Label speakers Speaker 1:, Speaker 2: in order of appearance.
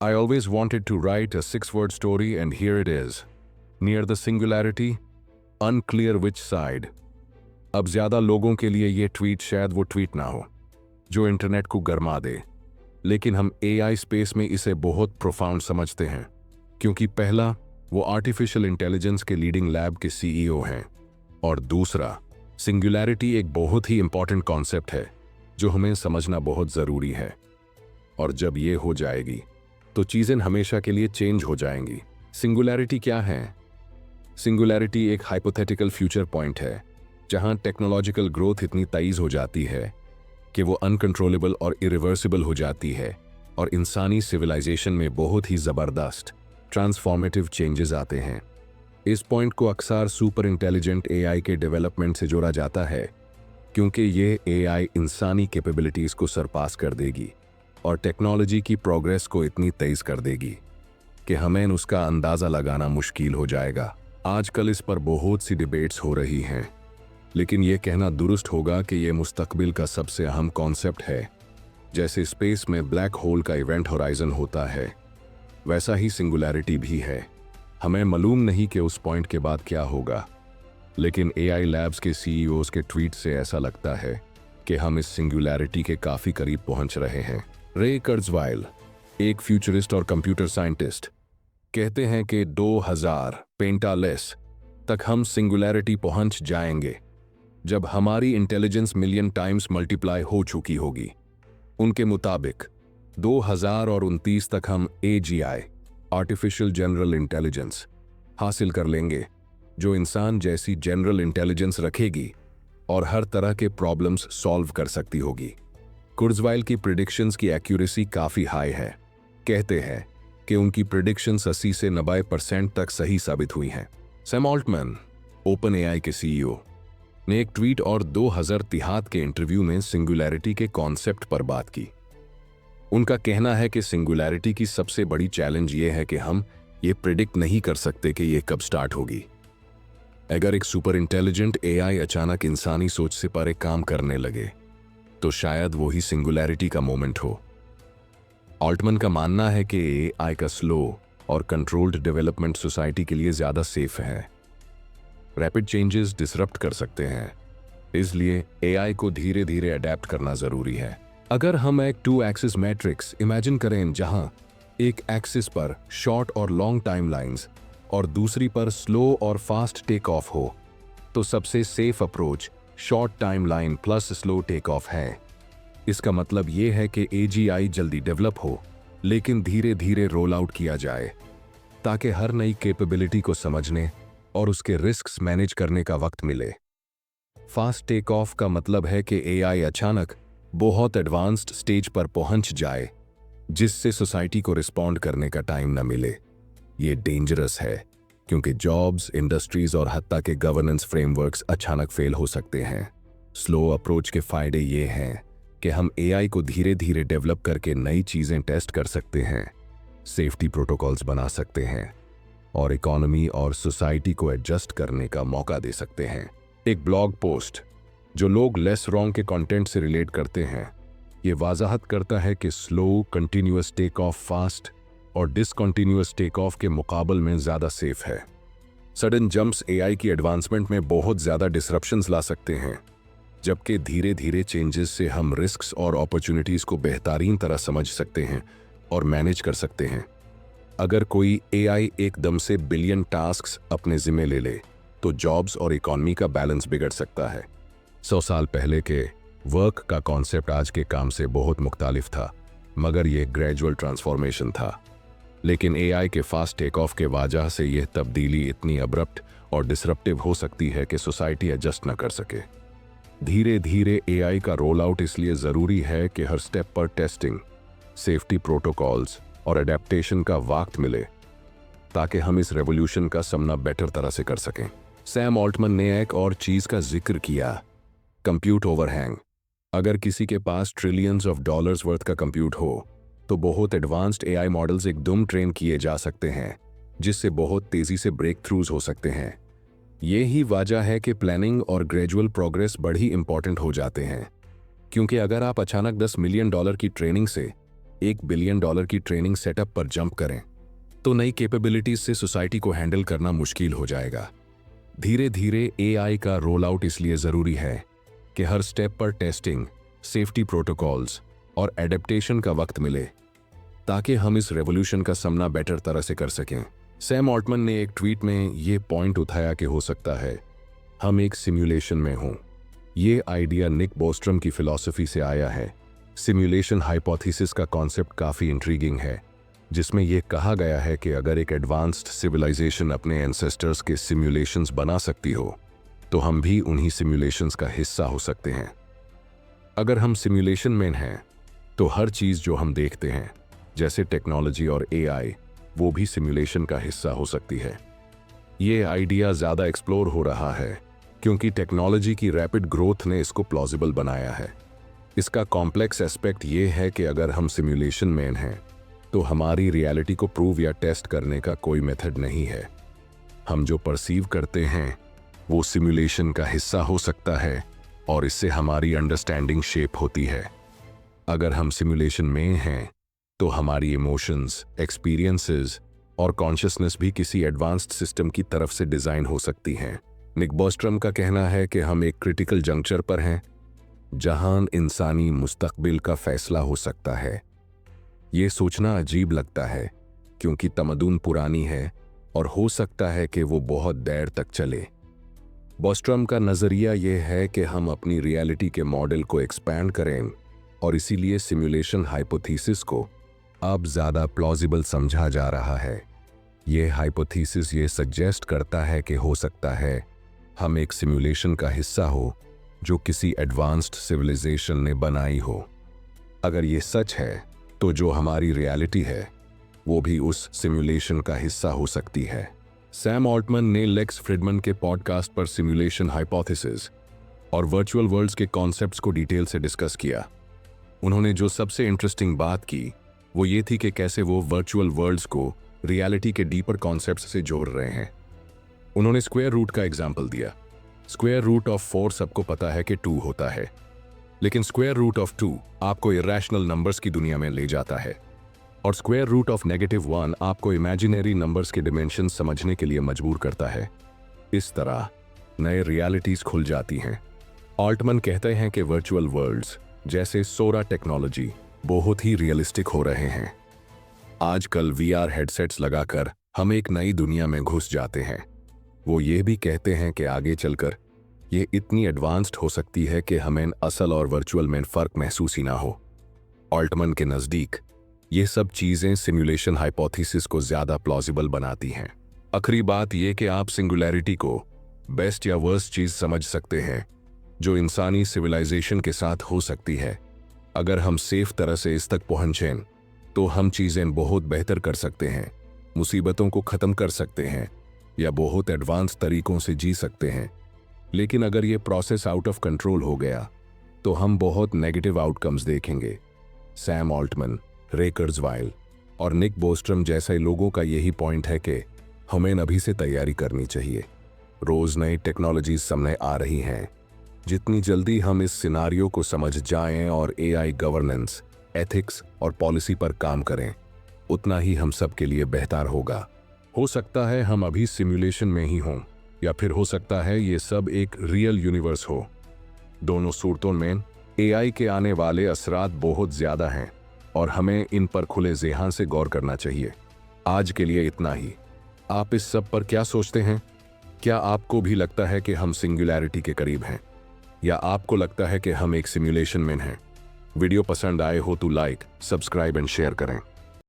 Speaker 1: I always wanted to write a 6-word story and here it is. Near the singularity, unclear which side. अब ज़्यादा लोगों के लिए ये ट्वीट शायद वो ट्वीट ना हो जो इंटरनेट को गरमा दे, लेकिन हम एआई स्पेस में इसे बहुत प्रोफाउंड समझते हैं, क्योंकि पहला, वो आर्टिफिशियल इंटेलिजेंस के लीडिंग लैब के सीईओ हैं, और दूसरा, सिंगुलैरिटी एक बहुत ही इंपॉर्टेंट कॉन्सेप्ट है जो हमें समझना बहुत ज़रूरी है। और जब ये हो जाएगी तो चीज़ें हमेशा के लिए चेंज हो जाएंगी। सिंगुलैरिटी क्या है? सिंगुलैरिटी एक हाइपोथेटिकल फ्यूचर पॉइंट है जहां टेक्नोलॉजिकल ग्रोथ इतनी तेज हो जाती है कि वो अनकंट्रोलेबल और इरिवर्सिबल हो जाती है और इंसानी सिविलाइजेशन में बहुत ही ज़बरदस्त ट्रांसफॉर्मेटिव चेंजेस आते हैं। इस पॉइंट को अक्सर सुपर इंटेलिजेंट एआई के डेवलपमेंट से जोड़ा जाता है, क्योंकि ये एआई इंसानी कैपेबिलिटीज़ को सरपास कर देगी और टेक्नोलॉजी की प्रोग्रेस को इतनी तेज़ कर देगी कि हमें उसका अंदाज़ा लगाना मुश्किल हो जाएगा। आजकल इस पर बहुत सी डिबेट्स हो रही हैं, लेकिन ये कहना दुरुस्त होगा कि ये मुस्तकबिल का सबसे अहम कॉन्सेप्ट है। जैसे स्पेस में ब्लैक होल का इवेंट होराइजन होता है, वैसा ही सिंगुलैरिटी भी है। हमें मालूम नहीं कि उस पॉइंट के बाद क्या होगा, लेकिन एआई लैब्स के सीईओज के ट्वीट से ऐसा लगता है कि हम इस सिंगुलैरिटी के काफ़ी करीब पहुंच रहे हैं। रे कुर्ज़वेल, एक फ्यूचरिस्ट और कंप्यूटर साइंटिस्ट, कहते हैं कि 2045 तक हम सिंगुलैरिटी पहुंच जाएंगे जब हमारी इंटेलिजेंस मिलियन टाइम्स मल्टीप्लाई हो चुकी होगी। उनके मुताबिक 2029 तक हम एजीआई, आर्टिफिशियल जनरल इंटेलिजेंस, हासिल कर लेंगे जो इंसान जैसी जनरल इंटेलिजेंस रखेगी और हर तरह के प्रॉब्लम्स सॉल्व कर सकती होगी। कुर्ज़वेल की प्रिडिक्शंस की एक्यूरेसी काफ़ी हाई है। कहते हैं कि उनकी प्रिडिक्शंस 80 से 90% तक सही साबित हुई हैं। सैम ऑल्टमैन, ओपन एआई के सीईओ, ने एक ट्वीट और 2023 के इंटरव्यू में सिंगुलैरिटी के कॉन्सेप्ट पर बात की। उनका कहना है कि सिंगुलैरिटी की सबसे बड़ी चैलेंज ये है कि हम ये प्रिडिक्ट नहीं कर सकते कि ये कब स्टार्ट होगी। अगर एक सुपर इंटेलिजेंट एआई अचानक इंसानी सोच से परे काम करने लगे तो शायद वो ही सिंगुलैरिटी का मोमेंट हो। ऑल्टमैन का मानना है कि एआई का स्लो और कंट्रोल्ड डेवलपमेंट सोसाइटी के लिए ज़्यादा सेफ है। रैपिड चेंजेस डिसरप्ट कर सकते हैं, इसलिए एआई को धीरे धीरे अडेप्ट करना ज़रूरी है। अगर हम एक 2 एक्सिस मैट्रिक्स इमेजिन करें जहां एक एक्सिस पर शॉर्ट और लॉन्ग टाइमलाइंस और दूसरी पर स्लो और फास्ट टेक ऑफ हो, तो सबसे safe approach short timeline plus slow take off है। इसका मतलब ये है कि एजीआई जल्दी डेवलप हो, लेकिन धीरे धीरे रोल आउट किया जाए ताकि हर नई कैपेबिलिटी को समझने और उसके रिस्क्स मैनेज करने का वक्त मिले। फास्ट टेक ऑफ का मतलब है कि एआई अचानक बहुत एडवांस्ड स्टेज पर पहुंच जाए जिससे सोसाइटी को रिस्पॉन्ड करने का टाइम न मिले। ये डेंजरस है, क्योंकि जॉब्स, इंडस्ट्रीज और हत्ता के गवर्नेंस फ्रेमवर्क्स अचानक फेल हो सकते हैं। स्लो अप्रोच के फायदे ये हैं कि हम एआई को धीरे धीरे डेवलप करके नई चीज़ें टेस्ट कर सकते हैं, सेफ्टी प्रोटोकॉल्स बना सकते हैं और इकोनॉमी और सोसाइटी को एडजस्ट करने का मौका दे सकते हैं। एक ब्लॉग पोस्ट जो लोग लेस रॉन्ग के कंटेंट से रिलेट करते हैं, ये वाजाहत करता है कि slow continuous take off fast और डिसकंटिन्यूअस टेक ऑफ के मुकाबले में ज़्यादा सेफ है। सडन जंप्स एआई की एडवांसमेंट में बहुत ज़्यादा डिसरप्शंस ला सकते हैं, जबकि धीरे धीरे चेंजेस से हम रिस्क्स और अपॉर्चुनिटीज़ को बेहतरीन तरह समझ सकते हैं और मैनेज कर सकते हैं। अगर कोई एआई एकदम से बिलियन टास्क्स अपने जिम्मे ले ले तो जॉब्स और इकॉनमी का बैलेंस बिगड़ सकता है। 100 साल पहले के वर्क का कॉन्सेप्ट आज के काम से बहुत मुख्तालिफ था, मगर यह ग्रेजुअल ट्रांसफॉर्मेशन था। लेकिन एआई के फास्ट टेक ऑफ के वजह से यह तब्दीली इतनी अब्रप्ट और डिसरप्टिव हो सकती है कि सोसाइटी एडजस्ट न कर सके। धीरे धीरे एआई का रोल आउट इसलिए ज़रूरी है कि हर स्टेप पर टेस्टिंग, सेफ्टी प्रोटोकॉल्स और अडेप्टेशन का वक्त मिले, ताकि हम इस रेवोल्यूशन का सामना बेटर तरह से कर सकें। सैम ऑल्टमैन ने एक और चीज़ का जिक्र किया, कंप्यूट ओवरहैंग। अगर किसी के पास ट्रिलियंस ऑफ डॉलर्स वर्थ का कंप्यूट हो तो बहुत एडवांस्ड एआई मॉडल्स एकदम ट्रेन किए जा सकते हैं, जिससे बहुत तेज़ी से ब्रेक थ्रूज हो सकते हैं। ये ही वजह है कि प्लानिंग और ग्रेजुअल प्रोग्रेस बड़ी इंपॉर्टेंट हो जाते हैं, क्योंकि अगर आप अचानक $10 मिलियन की ट्रेनिंग से $1 बिलियन की ट्रेनिंग सेटअप पर जंप करें तो नई कैपेबिलिटीज से सोसाइटी को हैंडल करना मुश्किल हो जाएगा। धीरे धीरे एआई का रोल आउट इसलिए ज़रूरी है कि हर स्टेप पर टेस्टिंग, सेफ्टी प्रोटोकॉल्स और एडेप्टेशन का वक्त मिले ताकि हम इस रेवोल्यूशन का सामना बेटर तरह से कर सकें। सैम ऑल्टमन ने एक ट्वीट में ये पॉइंट उठाया कि हो सकता है हम एक सिमुलेशन में हों। ये आइडिया निक बोस्ट्रम की फिलॉसफी से आया है। सिमुलेशन हाइपोथेसिस का कॉन्सेप्ट काफ़ी इंट्रीगिंग है, जिसमें यह कहा गया है कि अगर एक एडवांस्ड सिविलाइजेशन अपने एंसेस्टर्स के सिमुलेशंस बना सकती हो तो हम भी उन्हीं सिमुलेशंस का हिस्सा हो सकते हैं। अगर हम सिमुलेशन में हैं तो हर चीज़ जो हम देखते हैं जैसे टेक्नोलॉजी और एआई, वो भी सिमुलेशन का हिस्सा हो सकती है। ये आइडिया ज़्यादा एक्सप्लोर हो रहा है क्योंकि टेक्नोलॉजी की रैपिड ग्रोथ ने इसको प्लॉजिबल बनाया है। इसका कॉम्प्लेक्स एस्पेक्ट ये है कि अगर हम सिमुलेशन में हैं तो हमारी रियलिटी को प्रूव या टेस्ट करने का कोई मेथड नहीं है। हम जो परसीव करते हैं वो सिमुलेशन का हिस्सा हो सकता है और इससे हमारी अंडरस्टैंडिंग शेप होती है। अगर हम सिमुलेशन में हैं तो हमारी इमोशंस, एक्सपीरियंसेस और कॉन्शियसनेस भी किसी एडवांस्ड सिस्टम की तरफ से डिज़ाइन हो सकती हैं। निक बोस्ट्रम का कहना है कि हम एक क्रिटिकल जंक्चर पर हैं जहां इंसानी मुस्तकबिल का फैसला हो सकता है। ये सोचना अजीब लगता है क्योंकि तमद्दुन पुरानी है और हो सकता है कि वो बहुत देर तक चले। बोस्ट्रम का नज़रिया ये है कि हम अपनी रियलिटी के मॉडल को एक्सपैंड करें और इसीलिए सिमुलेशन हाइपोथेसिस को अब ज़्यादा प्लॉजिबल समझा जा रहा है। ये हाइपोथेसिस ये सजेस्ट करता है कि हो सकता है हम एक सिमुलेशन का हिस्सा हो जो किसी एडवांस्ड सिविलाइजेशन ने बनाई हो। अगर ये सच है तो जो हमारी रियलिटी है वो भी उस सिमुलेशन का हिस्सा हो सकती है। सैम ऑल्टमन ने लेक्स फ्रिडमन के पॉडकास्ट पर सिमुलेशन हाइपोथेसिस और वर्चुअल वर्ल्ड्स के कॉन्सेप्ट्स को डिटेल से डिस्कस किया। उन्होंने जो सबसे इंटरेस्टिंग बात की वो ये थी कि कैसे वो वर्चुअल वर्ल्ड्स को रियलिटी के डीपर कॉन्सेप्ट्स से जोड़ रहे हैं। उन्होंने स्क्वायर रूट का एग्जाम्पल दिया। स्क्वायर रूट ऑफ 4 सबको पता है कि 2 होता है, लेकिन स्क्वायर रूट ऑफ 2 आपको इरेशनल नंबर्स की दुनिया में ले जाता है और स्क्वायर रूट ऑफ -1 आपको इमेजिनरी नंबर्स के डिमेंशन समझने के लिए मजबूर करता है। इस तरह नए रियलिटीज खुल जाती हैं। ऑल्टमन कहते हैं कि वर्चुअल वर्ल्ड्स जैसे सोरा टेक्नोलॉजी बहुत ही रियलिस्टिक हो रहे हैं। आजकल VR हेडसेट्स लगाकर हम एक नई दुनिया में घुस जाते हैं। वो ये भी कहते हैं कि आगे चलकर ये इतनी एडवांस्ड हो सकती है कि हमें असल और वर्चुअल में फ़र्क महसूस ही ना हो। ऑल्टमन के नज़दीक ये सब चीज़ें सिमुलेशन हाइपोथेसिस को ज़्यादा प्लॉजिबल बनाती हैं। आखिरी बात ये कि आप सिंगुलैरिटी को बेस्ट या वर्स्ट चीज़ समझ सकते हैं जो इंसानी सिविलाइजेशन के साथ हो सकती है। अगर हम सेफ तरह से इस तक पहुँचें तो हम चीज़ें बहुत बेहतर कर सकते हैं, मुसीबतों को ख़त्म कर सकते हैं या बहुत एडवांस तरीक़ों से जी सकते हैं। लेकिन अगर ये प्रोसेस आउट ऑफ कंट्रोल हो गया तो हम बहुत नेगेटिव आउटकम्स देखेंगे। सैम ऑल्टमन, रे कुर्ज़वेल और निक बोस्ट्रम जैसे लोगों का यही पॉइंट है कि हमें अभी से तैयारी करनी चाहिए। रोज़ नई टेक्नोलॉजीज सामने आ रही हैं। जितनी जल्दी हम इस सिनारियो को समझ जाएं और AI गवर्नेंस, एथिक्स और पॉलिसी पर काम करें, उतना ही हम सब के लिए बेहतर होगा। हो सकता है हम अभी सिमुलेशन में ही हों या फिर हो सकता है ये सब एक रियल यूनिवर्स हो। दोनों सूरतों में AI के आने वाले असरात बहुत ज़्यादा हैं और हमें इन पर खुले ज़हन से गौर करना चाहिए। आज के लिए इतना ही। आप इस सब पर क्या सोचते हैं? क्या आपको भी लगता है कि हम सिंगुलैरिटी के करीब हैं या आपको लगता है कि हम एक सिमुलेशन में हैं? वीडियो पसंद आए हो तो लाइक, सब्सक्राइब एंड शेयर करें।